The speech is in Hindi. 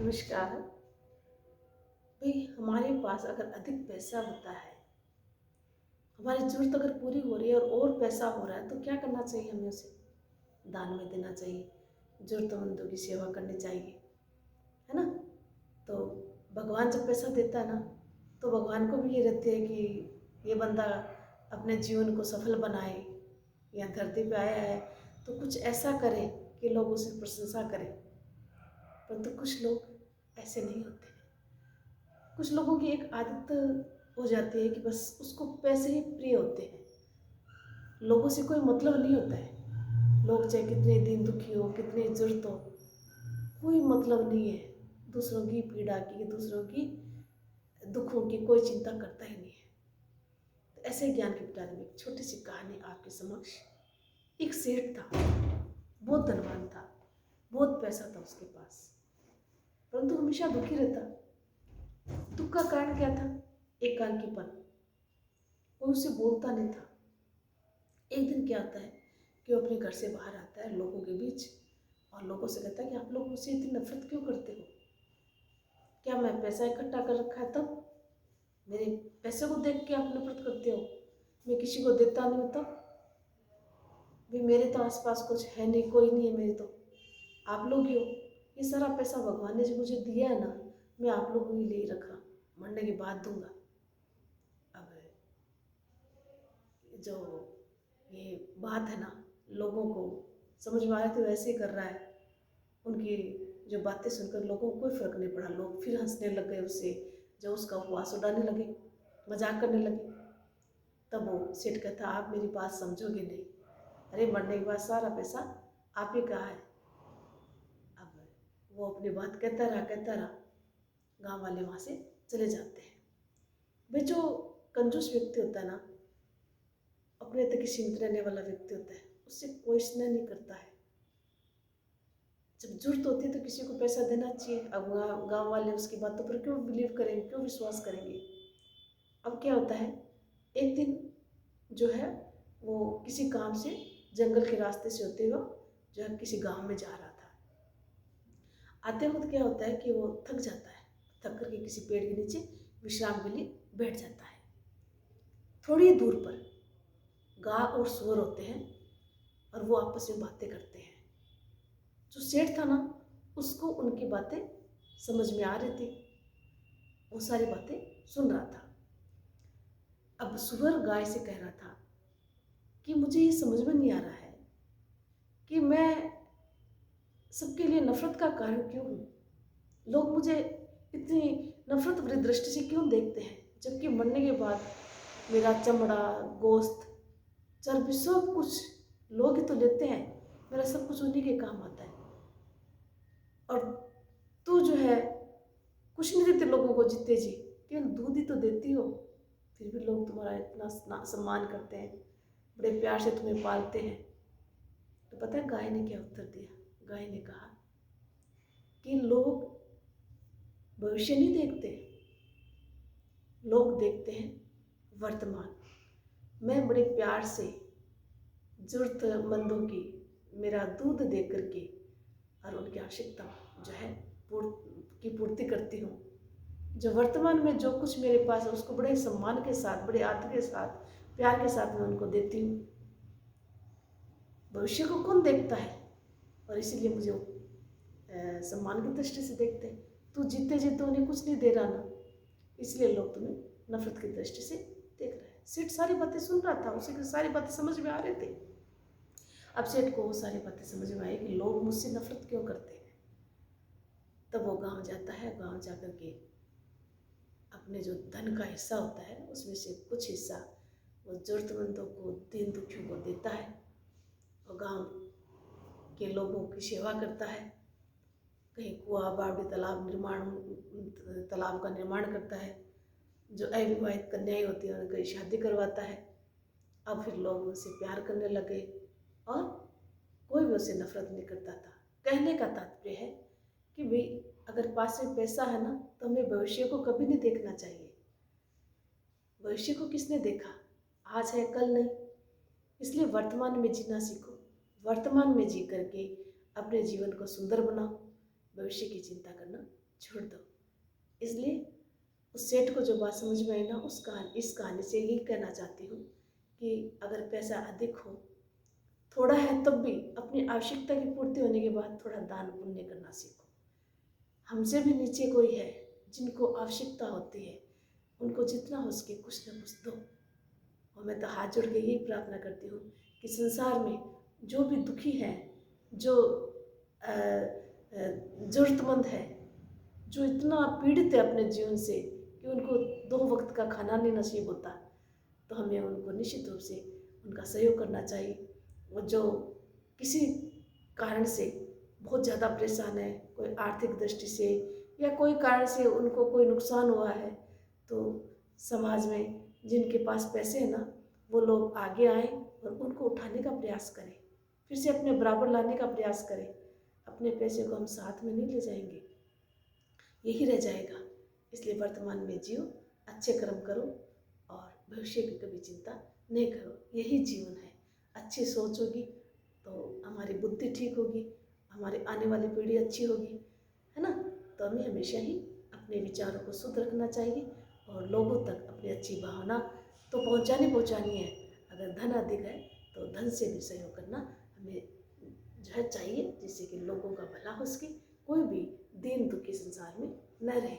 नमस्कार। भाई हमारे पास अगर अधिक पैसा होता है, हमारी ज़रूरत अगर पूरी हो रही है और पैसा हो रहा है तो क्या करना चाहिए? हमें उसे दान में देना चाहिए, ज़रूरतमंदों की सेवा करनी चाहिए, है ना? तो भगवान जब पैसा देता है ना, तो भगवान को भी ये रहती है कि ये बंदा अपने जीवन को सफल बनाए, यहाँ धरती पे आया है तो कुछ ऐसा करे कि लोग उसकी प्रशंसा करें। परंतु कुछ लोग ऐसे नहीं होते। कुछ लोगों की एक आदत हो जाती है कि बस उसको पैसे ही प्रिय होते हैं, लोगों से कोई मतलब नहीं होता है। लोग चाहे कितने दिन दुखी हो, कितनी जरूरत हो, कोई मतलब नहीं है। दूसरों की पीड़ा की, दूसरों की दुखों की कोई चिंता करता ही नहीं है। तो ऐसे ज्ञान के पिटारे में एक छोटी सी कहानी आपके समक्ष। एक सेठ था, बहुत धनवान था, बहुत पैसा था उसके पास, परंतु हमेशा दुखी रहता। दुख का कारण क्या था? एक कान की पन, कोई उसे बोलता नहीं था। एक दिन क्या होता है कि वो अपने घर से बाहर आता है लोगों के बीच और लोगों से कहता है कि आप लोग मुझसे इतनी नफरत क्यों करते हो? क्या मैं पैसा इकट्ठा कर रखा है तब? मेरे पैसे को देख के आप नफरत करते हो? मैं किसी को देता नहीं हूँ तब भी? मेरे तो आसपास कुछ है नहीं, कोई नहीं है मेरे तो, आप लोग ही हो। ये सारा पैसा भगवान ने जो मुझे दिया है ना, मैं आप लोगों के लिए रख रहा हूँ, मरने के बाद दूंगा। अब जो ये बात है ना, लोगों को समझ में आ रहा है तो वैसे ही कर रहा है। उनकी जो बातें सुनकर लोगों को कोई फर्क नहीं पड़ा। लोग फिर हंसने लग गए उससे, जब उसका उपवास उड़ाने लगे, मजाक करने लगे। तब वो सेठ कहता, आप मेरी बात समझोगे नहीं। अरे मरने के बाद सारा पैसा आप ही का है। अब वो अपनी बात कहता रहा, गांव वाले वहाँ से चले जाते हैं। वे जो कंजूस व्यक्ति होता है ना, अपने तक ही सीमित रहने वाला व्यक्ति होता है, उससे कोई स्नेह नहीं करता है। जब जरूरत होती है तो किसी को पैसा देना चाहिए। अब गांव वाले उसकी बातों पर क्यों बिलीव करेंगे, क्यों विश्वास करेंगे? अब क्या होता है, एक दिन जो है वो किसी काम से जंगल के रास्ते से होते हुए जो है किसी गांव में जा रहा था। आते वक्त क्या होता है कि वो थक जाता है, थक करके किसी पेड़ के नीचे विश्राम के लिए बैठ जाता है। थोड़ी दूर पर गाय और सुअर होते हैं और वो आपस में बातें करते हैं। जो सेठ था ना, उसको उनकी बातें समझ में आ रही थी, वो सारी बातें सुन रहा था। अब सुअर गाय से कह रहा था कि मुझे ये समझ में नहीं आ रहा है कि मैं सबके लिए नफरत का कारण क्यों हूँ। लोग मुझे इतनी नफरत भरी दृष्टि से क्यों देखते हैं, जबकि मरने के बाद मेरा चमड़ा, गोश्त, चर्बी सब कुछ लोग ही तो लेते हैं। मेरा सब कुछ उन्हीं के काम आता है। और तू जो है कुछ नहीं देते लोगों को जीते जी, केवल दूध ही तो देती हो। फिर भी लोग तुम्हारा इतना सम्मान करते हैं, बड़े प्यार से तुम्हें पालते हैं। तो पता है गाय ने क्या उत्तर दिया? गाय ने कहा कि लोग भविष्य नहीं देखते, लोग देखते हैं वर्तमान। मैं बड़े प्यार से जरूरतमंदों की मेरा दूध दे करके और उनकी आवश्यकता जो है पूर्ति करती हूँ। जो वर्तमान में जो कुछ मेरे पास है उसको बड़े सम्मान के साथ, बड़े आदर के साथ, प्यार के साथ मैं उनको देती हूँ। भविष्य को कौन देखता है? और इसीलिए मुझे सम्मान की दृष्टि से देखते हैं। तू जीते जी तो उन्हें कुछ नहीं दे रहा ना, इसलिए लोग तुम्हें नफरत की दृष्टि से देख रहे हैं। सेठ सारी बातें सुन रहा था, उसे सारी बातें समझ में आ रहे थे। अब सेठ को वो सारी बातें समझ में आई कि लोग मुझसे नफरत क्यों करते हैं। तब वो गांव जाता है, गांव जाकर के अपने जो धन का हिस्सा होता है उसमें से कुछ हिस्सा वो जरूरतमंदों को, दीन दुखियों को देता है और गांव के लोगों की सेवा करता है। कहीं कुआं, बावड़ी, तालाब का निर्माण करता है। जो अविवाहित कन्याएं होती हैं उनकी शादी करवाता है। अब फिर लोग उनसे प्यार करने लगे और कोई भी उससे नफरत नहीं करता था। कहने का तात्पर्य है कि भाई अगर पास में पैसा है ना तो हमें भविष्य को कभी नहीं देखना चाहिए। भविष्य को किसने देखा? आज है कल नहीं। इसलिए वर्तमान में जीना सीखो, वर्तमान में जी करके अपने जीवन को सुंदर बनाओ, भविष्य की चिंता करना छोड़ दो। इसलिए उस सेठ को जो बात समझ में आई ना, इस कहानी से यही कहना चाहती हूँ कि अगर पैसा अधिक हो, थोड़ा है तब भी अपनी आवश्यकता की पूर्ति होने के बाद थोड़ा दान पुण्य करना सीखो। हमसे भी नीचे कोई है जिनको आवश्यकता होती है, उनको जितना हो सके कुछ न कुछ दो। और मैं तो हाथ जोड़ के यही प्रार्थना करती हूँ कि संसार में जो भी दुखी हैं, जो ज़रूरतमंद है, जो इतना पीड़ित है अपने जीवन से कि उनको 2 वक्त का खाना नहीं नसीब होता, तो हमें उनको निश्चित रूप से उनका सहयोग करना चाहिए। और जो किसी कारण से बहुत ज़्यादा परेशान है, कोई आर्थिक दृष्टि से या कोई कारण से उनको कोई नुकसान हुआ है, तो समाज में जिनके पास पैसे हैं ना, वो लोग आगे आएँ और उनको उठाने का प्रयास करें, फिर से अपने बराबर लाने का प्रयास करें। अपने पैसे को हम साथ में नहीं ले जाएंगे, यही रह जाएगा। इसलिए वर्तमान में जियो, अच्छे कर्म करो और भविष्य की कभी चिंता नहीं करो। यही जीवन है। अच्छी सोच होगी तो हमारी बुद्धि ठीक होगी, हमारी आने वाली पीढ़ी अच्छी होगी, है ना। तो हमें हमेशा ही अपने विचारों को शुद्ध रखना चाहिए और लोगों तक अपनी अच्छी भावना तो पहुंचानी है। अगर धन अधिक है तो धन से भी सहयोग करना हमें जो है चाहिए, जिससे कि लोगों का भला हो सके, कोई भी दीन दुखी संसार में न रहे।